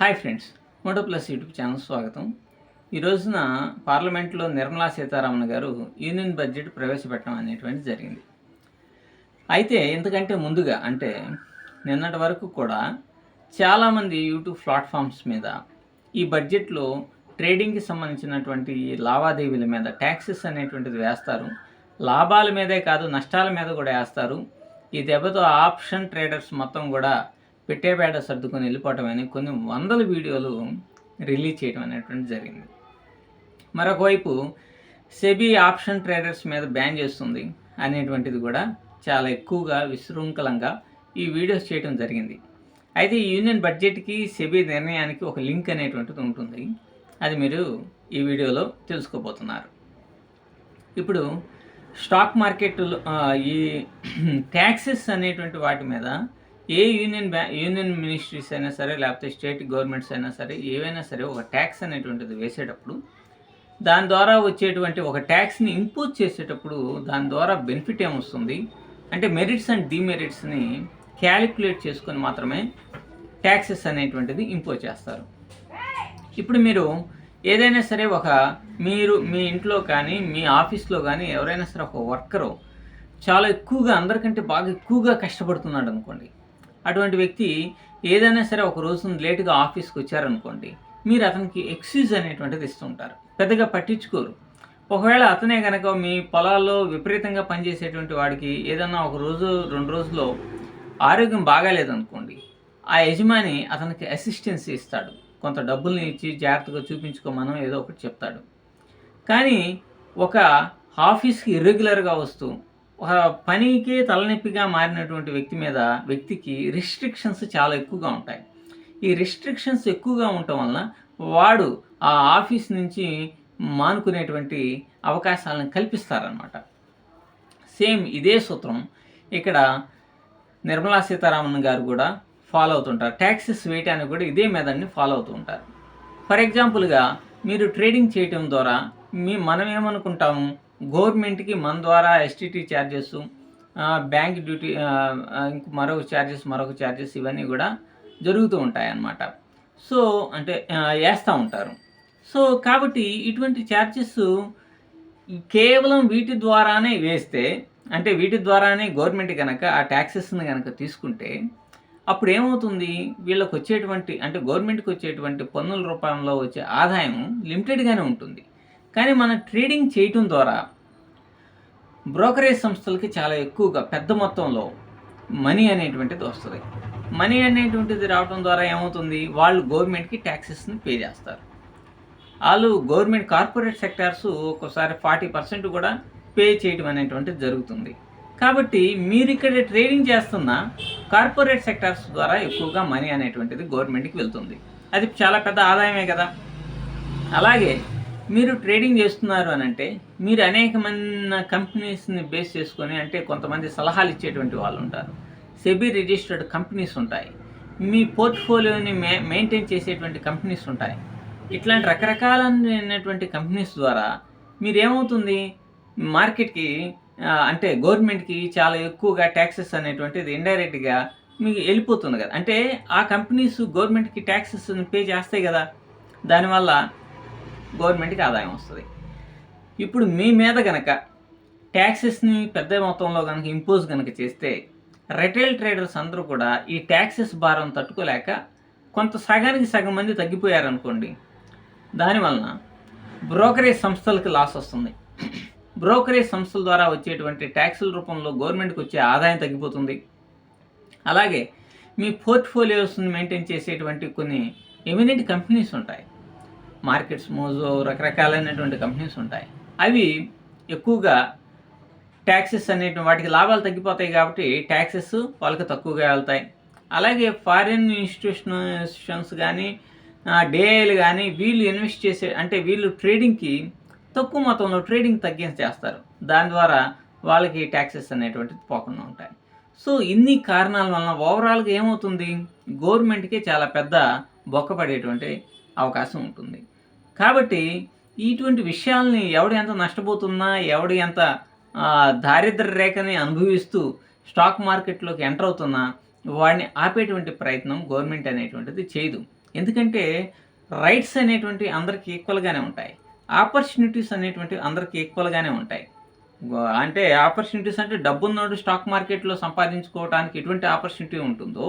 Hi friends, Moto plus YouTube channel స్వాగతం. ఈ రోజున పార్లమెంట్లో నిర్మలా సీతారామన్ గారు యూనియన్ బడ్జెట్ ప్రవేశపెట్టడం అనేటువంటిది జరిగింది. అయితే ఎందుకంటే ముందుగా అంటే నిన్నటి వరకు కూడా చాలామంది యూట్యూబ్ ప్లాట్ఫామ్స్ మీద ఈ బడ్జెట్లో ట్రేడింగ్కి సంబంధించినటువంటి లావాదేవీల మీద ట్యాక్సెస్ అనేటువంటిది వేస్తారు. లాభాల మీదే కాదు, నష్టాల మీద కూడా వేస్తారు. ఈ దెబ్బతో ఆప్షన్ ట్రేడర్స్ మొత్తం కూడా పెట్టేబేడ సర్దుకొని వెళ్ళిపోవటమని కొన్ని వందల వీడియోలు రిలీజ్ చేయడం అనేటువంటి జరిగింది. మరొకవైపు సెబీ ఆప్షన్ ట్రేడర్స్ మీద బ్యాన్ చేస్తుంది అనేటువంటిది కూడా చాలా ఎక్కువగా విశృంఖలంగా ఈ వీడియోస్ చేయడం జరిగింది. అయితే ఈ యూనియన్ బడ్జెట్కి సెబీ నిర్ణయానికి ఒక లింక్ అనేటువంటిది ఉంటుంది. అది మీరు ఈ వీడియోలో తెలుసుకోబోతున్నారు. ఇప్పుడు స్టాక్ మార్కెట్లో ఈ ట్యాక్సెస్ అనేటువంటి వాటి మీద ఏ యూనియన్ మినిస్ట్రీస్ అయినా సరే, లేకపోతే స్టేట్ గవర్నమెంట్స్ అయినా సరే, ఏవైనా సరే ఒక ట్యాక్స్ అనేటువంటిది వేసేటప్పుడు దాని ద్వారా వచ్చేటువంటి ఒక ట్యాక్స్ని ఇంపోజ్ చేసేటప్పుడు దాని ద్వారా బెనిఫిట్ ఏమొస్తుంది అంటే మెరిట్స్ అండ్ డిమెరిట్స్ని క్యాలిక్యులేట్ చేసుకొని మాత్రమే ట్యాక్సెస్ అనేటువంటిది ఇంపోజ్ చేస్తారు. ఇప్పుడు మీరు ఏదైనా సరే మీరు మీ ఇంట్లో కానీ మీ ఆఫీస్లో కానీ ఎవరైనా సరే ఒక వర్కరు చాలా ఎక్కువగా అందరికంటే బాగా ఎక్కువగా కష్టపడుతున్నాడు అనుకోండి. అటువంటి వ్యక్తి ఏదైనా సరే ఒక రోజు లేటుగా ఆఫీస్కి వచ్చారనుకోండి, మీరు అతనికి ఎక్స్క్యూజ్ అనేటువంటిది ఇస్తుంటారు, పెద్దగా పట్టించుకోరు. ఒకవేళ అతనే కనుక మీ పొలాల్లో విపరీతంగా పనిచేసేటువంటి వాడికి ఏదన్నా ఒక రోజు 2 రోజుల్లో ఆరోగ్యం బాగాలేదనుకోండి, ఆ యజమాని అతనికి అసిస్టెన్స్ ఇస్తాడు, కొంత డబ్బుల్ని ఇచ్చి జాగ్రత్తగా చూపించుకోమనో ఏదో ఒకటి చెప్తాడు. కానీ ఒక ఆఫీస్కి ఇర్రెగ్యులర్గా వస్తూ ఒక పనికి తలనొప్పిగా మారినటువంటి వ్యక్తికి రిస్ట్రిక్షన్స్ చాలా ఎక్కువగా ఉంటాయి. ఈ రిస్ట్రిక్షన్స్ ఎక్కువగా ఉండటం వలన వాడు ఆ ఆఫీస్ నుంచి మానుకునేటువంటి అవకాశాలను కల్పిస్తారనమాట. సేమ్ ఇదే సూత్రం ఇక్కడ నిర్మలా సీతారామన్ గారు కూడా ఫాలో అవుతుంటారు. ట్యాక్సెస్ వేయటానికి కూడా ఇదే మెథడ్ని ఫాలో అవుతూ ఉంటారు. ఫర్ ఎగ్జాంపుల్గా మీరు ట్రేడింగ్ చేయటం ద్వారా మనం ఏమనుకుంటాము, గవర్నమెంట్కి మన ద్వారా ఎస్టీటీ ఛార్జెస్, బ్యాంక్ డ్యూటీ, మరొక ఛార్జెస్ ఇవన్నీ కూడా జరుగుతూ ఉంటాయన్నమాట. సో అంటే వేస్తూ ఉంటారు. సో కాబట్టి ఇటువంటి ఛార్జెస్ కేవలం వీటి ద్వారానే వేస్తే, అంటే వీటి ద్వారానే గవర్నమెంట్ కనుక ఆ ట్యాక్సెస్ని కనుక తీసుకుంటే అప్పుడు ఏమవుతుంది, వీళ్ళకి వచ్చేటువంటి అంటే గవర్నమెంట్కి వచ్చేటువంటి పన్నుల రూపంలో వచ్చే ఆదాయం లిమిటెడ్గానే ఉంటుంది. కానీ మన ట్రేడింగ్ చేయటం ద్వారా బ్రోకరేజ్ సంస్థలకి చాలా ఎక్కువగా పెద్ద మొత్తంలో మనీ అనేటువంటిది వస్తుంది. మనీ అనేటువంటిది రావడం ద్వారా ఏమవుతుంది, వాళ్ళు గవర్నమెంట్కి ట్యాక్సెస్ని పే చేస్తారు. వాళ్ళు గవర్నమెంట్ కార్పొరేట్ సెక్టార్స్ ఒక్కోసారి 40% కూడా పే చేయడం అనేటువంటిది జరుగుతుంది. కాబట్టి మీరు ఇక్కడ ట్రేడింగ్ చేస్తున్న కార్పొరేట్ సెక్టార్స్ ద్వారా ఎక్కువగా మనీ అనేటువంటిది గవర్నమెంట్కి వెళ్తుంది. అది చాలా పెద్ద ఆదాయమే కదా. అలాగే మీరు ట్రేడింగ్ చేస్తున్నారు అని అంటే మీరు అనేకమైన కంపెనీస్ని బేస్ చేసుకొని, అంటే కొంతమంది సలహాలు ఇచ్చేటువంటి వాళ్ళు ఉంటారు, సెబీ రిజిస్టర్డ్ కంపెనీస్ ఉంటాయి, మీ పోర్ట్ఫోలియోని మెయింటైన్ చేసేటువంటి కంపెనీస్ ఉంటాయి. ఇట్లాంటి రకరకాలైనటువంటి కంపెనీస్ ద్వారా మీరేమవుతుంది, మార్కెట్కి అంటే గవర్నమెంట్కి చాలా ఎక్కువగా ట్యాక్సెస్ అనేటువంటిది ఇండైరెక్ట్గా మీకు వెళ్ళిపోతుంది కదా. అంటే ఆ కంపెనీస్ గవర్నమెంట్కి ట్యాక్సెస్ని పే చేస్తాయి కదా, దానివల్ల గవర్నమెంట్కి ఆదాయం వస్తుంది. ఇప్పుడు మీ మీద కనుక ట్యాక్సెస్ని పెద్ద మొత్తంలో కనుక ఇంపోజ్ కనుక చేస్తే రిటైల్ ట్రేడర్స్ అందరూ కూడా ఈ ట్యాక్సెస్ భారం తట్టుకోలేక కొంత సగానికి సగం మంది తగ్గిపోయారనుకోండి, దానివలన బ్రోకరేజ్ సంస్థలకి లాస్ వస్తుంది. బ్రోకరేజ్ సంస్థల ద్వారా వచ్చేటువంటి ట్యాక్సుల రూపంలో గవర్నమెంట్కి వచ్చే ఆదాయం తగ్గిపోతుంది. అలాగే మీ పోర్ట్ఫోలియోస్ని మెయింటైన్ చేసేటువంటి కొన్ని ఎమినెంట్ కంపెనీస్ ఉంటాయి, మార్కెట్స్, మోజో, రకరకాలైనటువంటి కంపెనీస్ ఉంటాయి. అవి ఎక్కువగా ట్యాక్సెస్ అనేటువంటి వాటికి లాభాలు తగ్గిపోతాయి కాబట్టి ట్యాక్సెస్ వాళ్ళకి తక్కువగా వెళ్తాయి. అలాగే ఫారిన్ ఇన్స్టిట్యూషన్స్ కానీ డేఐలు కానీ వీళ్ళు ఇన్వెస్ట్ చేసే, అంటే వీళ్ళు ట్రేడింగ్కి తక్కువ మొత్తంలో ట్రేడింగ్ తగ్గించేస్తారు. దాని ద్వారా వాళ్ళకి ట్యాక్సెస్ అనేటువంటిది పోకుండా ఉంటాయి. సో ఇన్ని కారణాల వలన ఓవరాల్గా ఏమవుతుంది, గవర్నమెంట్కి చాలా పెద్ద బొక్క పడేటువంటి అవకాశం ఉంటుంది. కాబట్టి ఇటువంటి విషయాల్ని ఎవడు ఎంత నష్టపోతున్నా, ఎవడు ఎంత దారిద్ర రేఖని అనుభవిస్తూ స్టాక్ మార్కెట్లోకి ఎంటర్ అవుతున్నా వాడిని ఆపేటువంటి ప్రయత్నం గవర్నమెంట్ అనేటువంటిది చేయదు. ఎందుకంటే రైట్స్ అనేటువంటి అందరికీ ఈక్వల్గానే ఉంటాయి, ఆపర్చునిటీస్ అనేటువంటి అందరికీ ఈక్వల్గానే ఉంటాయి. అంటే ఆపర్చునిటీస్ అంటే డబ్బున్నోడు స్టాక్ మార్కెట్లో సంపాదించుకోవడానికి ఎటువంటి ఆపర్చునిటీ ఉంటుందో,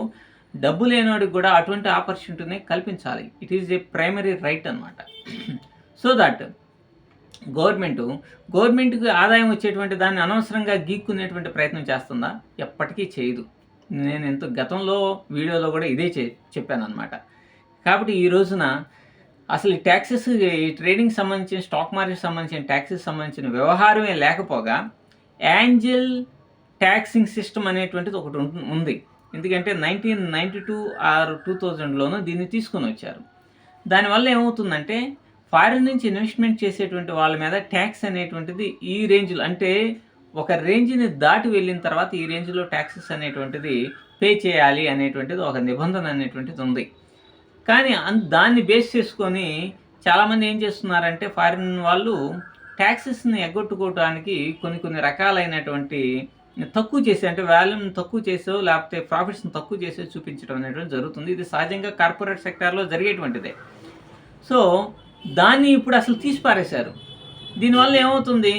డబ్బు లేనివాడికి కూడా అటువంటి ఆపర్చునిటీని కల్పించాలి. It is a primary right అనమాట. సో దట్ గవర్నమెంట్కి ఆదాయం వచ్చేటువంటి దాన్ని అనవసరంగా గీక్కునేటువంటి ప్రయత్నం చేస్తుందా? ఎప్పటికీ చేయదు. నేను గతంలో వీడియోలో కూడా ఇదే చెప్పాను అనమాట. కాబట్టి ఈ రోజున అసలు ఈ ట్యాక్సెస్, ఈ ట్రేడింగ్ సంబంధించిన, స్టాక్ మార్కెట్ సంబంధించిన ట్యాక్సెస్ సంబంధించిన వ్యవహారమే లేకపోగా యాంజల్ ట్యాక్సింగ్ సిస్టమ్ అనేటువంటిది ఒకటి ఉంది. ఎందుకంటే 1992 ఆర్ 2000లోనూ దీన్ని తీసుకొని వచ్చారు. దానివల్ల ఏమవుతుందంటే ఫారిన్ నుంచి ఇన్వెస్ట్మెంట్ చేసేటువంటి వాళ్ళ మీద ట్యాక్స్ అనేటువంటిది ఈ రేంజ్లో, అంటే ఒక రేంజ్ని దాటి వెళ్ళిన తర్వాత ఈ రేంజ్లో ట్యాక్సెస్ అనేటువంటిది పే చేయాలి అనేటువంటిది ఒక నిబంధన అనేటువంటిది ఉంది. కానీ దాన్ని బేస్ చేసుకొని చాలామంది ఏం చేస్తున్నారంటే ఫారిన్ వాళ్ళు ట్యాక్సెస్ని ఎగ్గొట్టుకోవడానికి కొన్ని రకాలైనటువంటి తక్కువ చేసి, అంటే వాల్యూమ్ని తక్కువ చేసో లేకపోతే ప్రాఫిట్స్ని తక్కువ చేసో చూపించడం అనేటువంటి జరుగుతుంది. ఇది సహజంగా కార్పొరేట్ సెక్టార్లో జరిగేటువంటిదే. సో దాన్ని ఇప్పుడు అసలు తీసిపారేశారు. దీనివల్ల ఏమవుతుంది,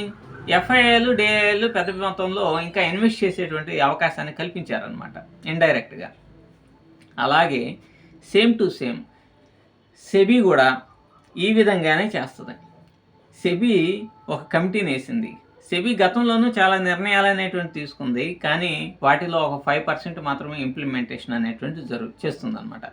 ఎఫ్ఐఐలు, డిఐఐలు పెద్ద మొత్తంలో ఇంకా ఇన్వెస్ట్ చేసేటువంటి అవకాశాన్ని కల్పించారనమాట ఇండైరెక్ట్గా. అలాగే సేమ్ టు సేమ్ సెబీ కూడా ఈ విధంగానే చేస్తుంది. సెబీ ఒక కమిటీని వేసింది. సెబీ గతంలోనూ చాలా నిర్ణయాలు అనేటువంటి తీసుకుంది, కానీ వాటిలో ఒక 5% మాత్రమే ఇంప్లిమెంటేషన్ అనేటువంటి చేస్తుంది అనమాట.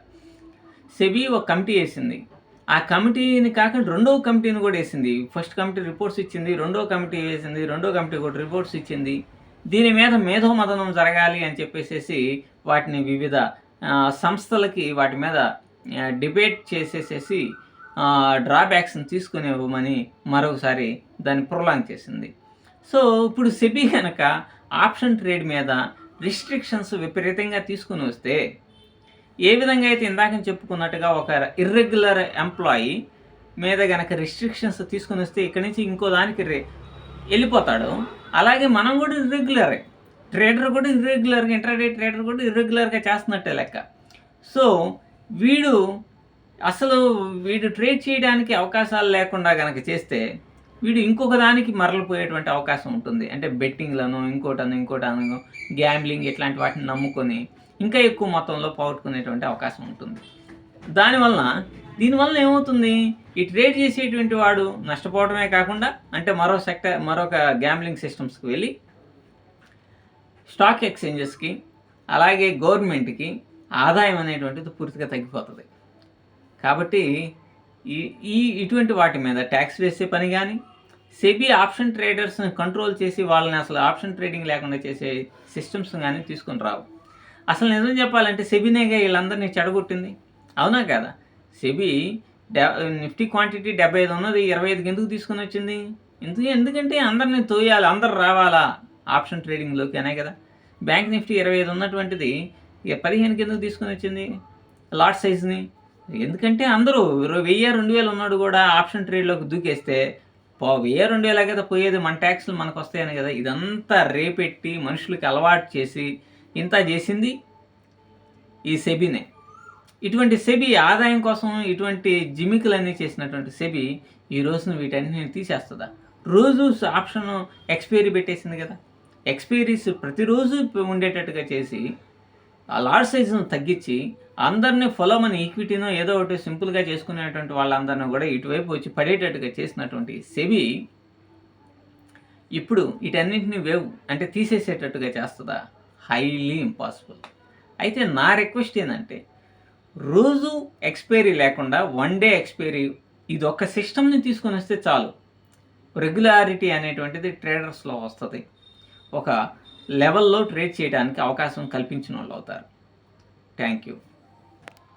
సెబీ ఒక కమిటీ వేసింది. ఆ కమిటీని కాకుండా రెండవ కమిటీని కూడా వేసింది. ఫస్ట్ కమిటీ రిపోర్ట్స్ ఇచ్చింది, రెండో కమిటీ వేసింది, రెండో కమిటీ కూడా రిపోర్ట్స్ ఇచ్చింది. దీని మీద మేధోమథనం జరగాలి అని చెప్పేసి వాటిని వివిధ సంస్థలకి వాటి మీద డిబేట్ చేసేసేసి డ్రాబ్యాక్స్ని తీసుకుని ఇవ్వమని మరొకసారి దాన్ని ప్రొలాంగ్ చేసింది. సో ఇప్పుడు సెబీ కనుక ఆప్షన్ ట్రేడ్ మీద రిస్ట్రిక్షన్స్ విపరీతంగా తీసుకుని వస్తే, ఏ విధంగా అయితే ఇందాక చెప్పుకున్నట్టుగా ఒక ఇర్రెగ్యులర్ ఎంప్లాయీ మీద కనుక రిస్ట్రిక్షన్స్ తీసుకుని వస్తే ఇక్కడి నుంచి ఇంకో దానికి వెళ్ళిపోతాడు, అలాగే మనం కూడా ఇర్రెగ్యులరే, ట్రేడర్ కూడా ఇర్రెగ్యులర్గా, ఇంట్రాడే ట్రేడర్ కూడా ఇర్రెగ్యులర్గా చేస్తున్నట్టే లెక్క. సో వీడు ట్రేడ్ చేయడానికి అవకాశాలు లేకుండా కనుక చేస్తే వీడు ఇంకొక దానికి మరలిపోయేటువంటి అవకాశం ఉంటుంది. అంటే బెట్టింగ్లను, ఇంకోటను గ్యాంబ్లింగ్ ఇట్లాంటి వాటిని నమ్ముకొని ఇంకా ఎక్కువ మొత్తంలో పోగొట్టుకునేటువంటి అవకాశం ఉంటుంది. దీనివల్ల ఏమవుతుంది, ఈ ట్రేడ్ చేసేటువంటి వాడు నష్టపోవడమే కాకుండా, అంటే మరొక గ్యాంబ్లింగ్ సిస్టమ్స్కి వెళ్ళి స్టాక్ ఎక్స్చేంజెస్కి అలాగే గవర్నమెంట్కి ఆదాయం అనేటువంటిది పూర్తిగా తగ్గిపోతుంది. కాబట్టి ఇటువంటి వాటి మీద ట్యాక్స్ వేసే పని కానీ, సెబీ ఆప్షన్ ట్రేడర్స్ని కంట్రోల్ చేసి వాళ్ళని అసలు ఆప్షన్ ట్రేడింగ్ లేకుండా చేసే సిస్టమ్స్ కానీ తీసుకొని రావు. అసలు నిజం చెప్పాలంటే సెబీనేగా వీళ్ళందరినీ చెడగొట్టింది, అవునా కదా? సెబీ నిఫ్టీ క్వాంటిటీ 75 ఉన్నది 25కి ఎందుకు తీసుకొని వచ్చింది? ఎందుకంటే అందరినీ తోయాలి, అందరు రావాలా ఆప్షన్ ట్రేడింగ్లోకి అనే కదా. బ్యాంక్ నిఫ్టీ 25 ఉన్నటువంటిది 15కి ఎందుకు తీసుకొని వచ్చింది లాట్ సైజ్ని? ఎందుకంటే అందరూ 1000-2000 ఉన్నాడు కూడా ఆప్షన్ ట్రేడ్లోకి దూకేస్తే 1000-2000 కదా పోయేది, మన ట్యాక్స్లు మనకు వస్తాయని కదా. ఇదంతా రేపెట్టి మనుషులకి అలవాటు చేసి ఇంత చేసింది ఈ సెబీనే. ఇటువంటి సెబీ ఆదాయం కోసం ఇటువంటి జిమికులన్నీ చేసినటువంటి సెబీ ఈ రోజున వీటన్నిటిని తీసేస్తుందా? రోజు ఆప్షన్ ఎక్స్పైరీ పెట్టేసింది కదా. ఎక్స్పైరీస్ ప్రతిరోజు ఉండేటట్టుగా చేసి ఆ లాట్ సైజును తగ్గించి అందరినీ ఫొలమని ఈక్విటీనో ఏదో ఒకటి సింపుల్గా చేసుకునేటువంటి వాళ్ళందరినీ కూడా ఇటువైపు వచ్చి పడేటట్టుగా చేసినటువంటి సెబీ ఇప్పుడు వీటన్నింటినీ అంటే తీసేసేటట్టుగా చేస్తుందా? Highly impossible. అయితే నా రిక్వెస్ట్ ఏంటంటే రోజు ఎక్స్పైరీ లేకుండా 1 డే ఎక్స్పైరీ, ఇది ఒక సిస్టమ్ని తీసుకొని వస్తే చాలు. రెగ్యులారిటీ అనేటువంటిది ట్రేడర్స్లో వస్తుంది. ఒక లెవెల్లో ట్రేడ్ చేయడానికి అవకాశం కల్పించిన వాళ్ళు అవుతారు. Thank you.